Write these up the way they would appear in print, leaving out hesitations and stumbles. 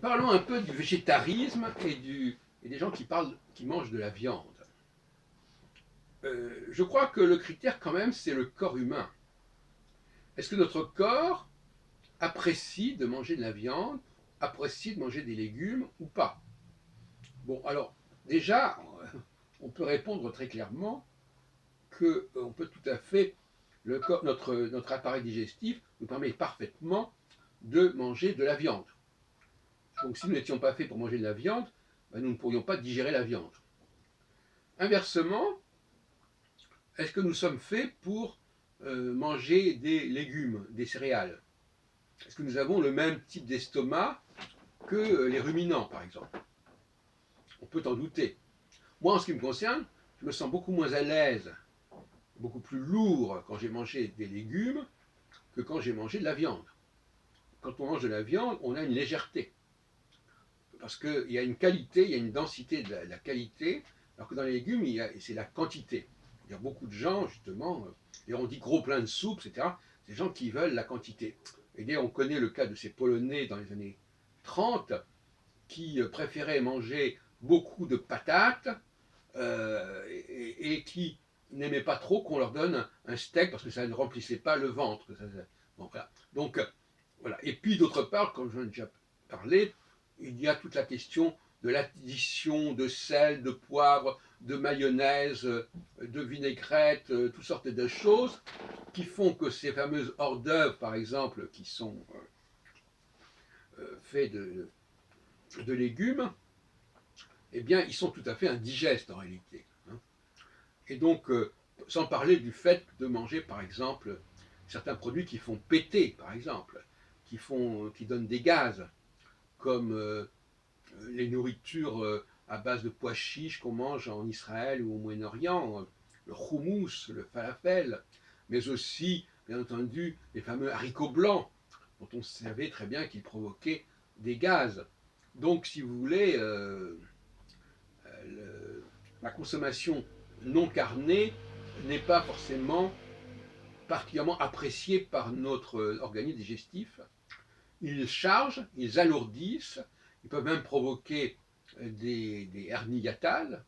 Parlons un peu du végétarisme et des gens qui mangent de la viande. Je crois que le critère quand même, c'est le corps humain. Est-ce que notre corps apprécie de manger de la viande, apprécie de manger des légumes ou pas? Bon, alors, déjà, on peut répondre très clairement qu'on peut tout à fait, notre appareil digestif nous permet parfaitement de manger de la viande. Donc si nous n'étions pas faits pour manger de la viande, ben, nous ne pourrions pas digérer la viande. Inversement, est-ce que nous sommes faits pour manger des légumes, des céréales? Est-ce que nous avons le même type d'estomac que les ruminants, par exemple? On peut en douter. Moi, en ce qui me concerne, je me sens beaucoup moins à l'aise, beaucoup plus lourd quand j'ai mangé des légumes que quand j'ai mangé de la viande. Quand on mange de la viande, on a une légèreté. Parce qu'il y a une qualité, il y a une densité de la qualité, alors que dans les légumes, c'est la quantité. Il y a beaucoup de gens, justement, et on dit gros plein de soupe, etc. C'est des gens qui veulent la quantité. Et on connaît le cas de ces Polonais dans les années 30 qui préféraient manger beaucoup de patates et qui n'aimaient pas trop qu'on leur donne un steak parce que ça ne remplissait pas le ventre. Bon, voilà. Donc, voilà. Et puis, d'autre part, comme j'en ai déjà parlé, il y a toute la question de l'addition de sel, de poivre, de mayonnaise, de vinaigrette, toutes sortes de choses qui font que ces fameuses hors d'œuvre, par exemple, qui sont faits de légumes, eh bien, ils sont tout à fait indigestes en réalité. Hein. Et donc, sans parler du fait de manger, par exemple, certains produits qui font péter, par exemple, qui donnent des gaz, comme les nourritures à base de pois chiches qu'on mange en Israël ou au Moyen-Orient, le houmous, le falafel, mais aussi, bien entendu, les fameux haricots blancs, dont on savait très bien qu'ils provoquaient des gaz. Donc, si vous voulez, la consommation non carnée n'est pas forcément particulièrement appréciée par notre organisme digestif. Ils chargent, ils alourdissent, ils peuvent même provoquer des hernies hiatales,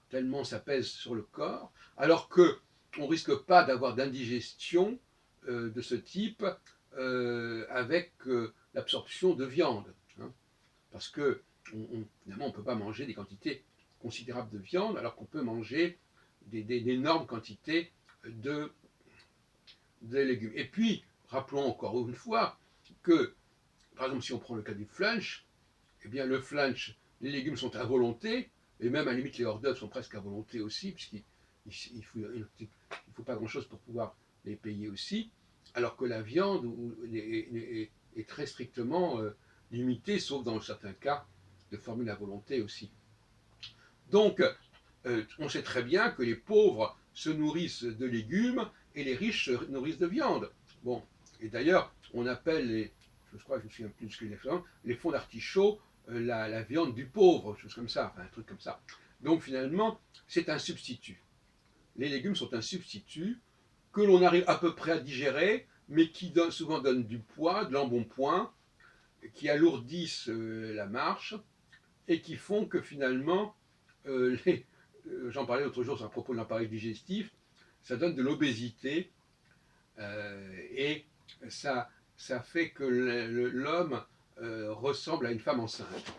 tellement ça pèse sur le corps, alors qu'on ne risque pas d'avoir d'indigestion de ce type avec l'absorption de viande. Hein, parce que, évidemment, on ne peut pas manger des quantités considérables de viande, alors qu'on peut manger d'énormes quantités de, de légumes. Et puis, rappelons encore une fois que, par exemple, si on prend le cas du flunch, eh bien, le flunch, les légumes sont à volonté, et même à la limite, les hors d'œuvre sont presque à volonté aussi, puisqu'il ne faut pas grand-chose pour pouvoir les payer aussi, alors que la viande est très strictement limitée, sauf dans certains cas de formule à volonté aussi. Donc, on sait très bien que les pauvres se nourrissent de légumes et les riches se nourrissent de viande. Bon, et d'ailleurs, on appelle je crois que je me souviens plus de ce qu'il est, les fonds d'artichaut, la viande du pauvre, chose comme ça, enfin un truc comme ça. Donc finalement, c'est un substitut. Les légumes sont un substitut que l'on arrive à peu près à digérer, mais qui souvent donnent du poids, de l'embonpoint, qui alourdissent la marche et qui font que finalement, j'en parlais l'autre jour à propos de l'appareil digestif, ça donne de l'obésité et ça fait que l'homme ressemble à une femme enceinte.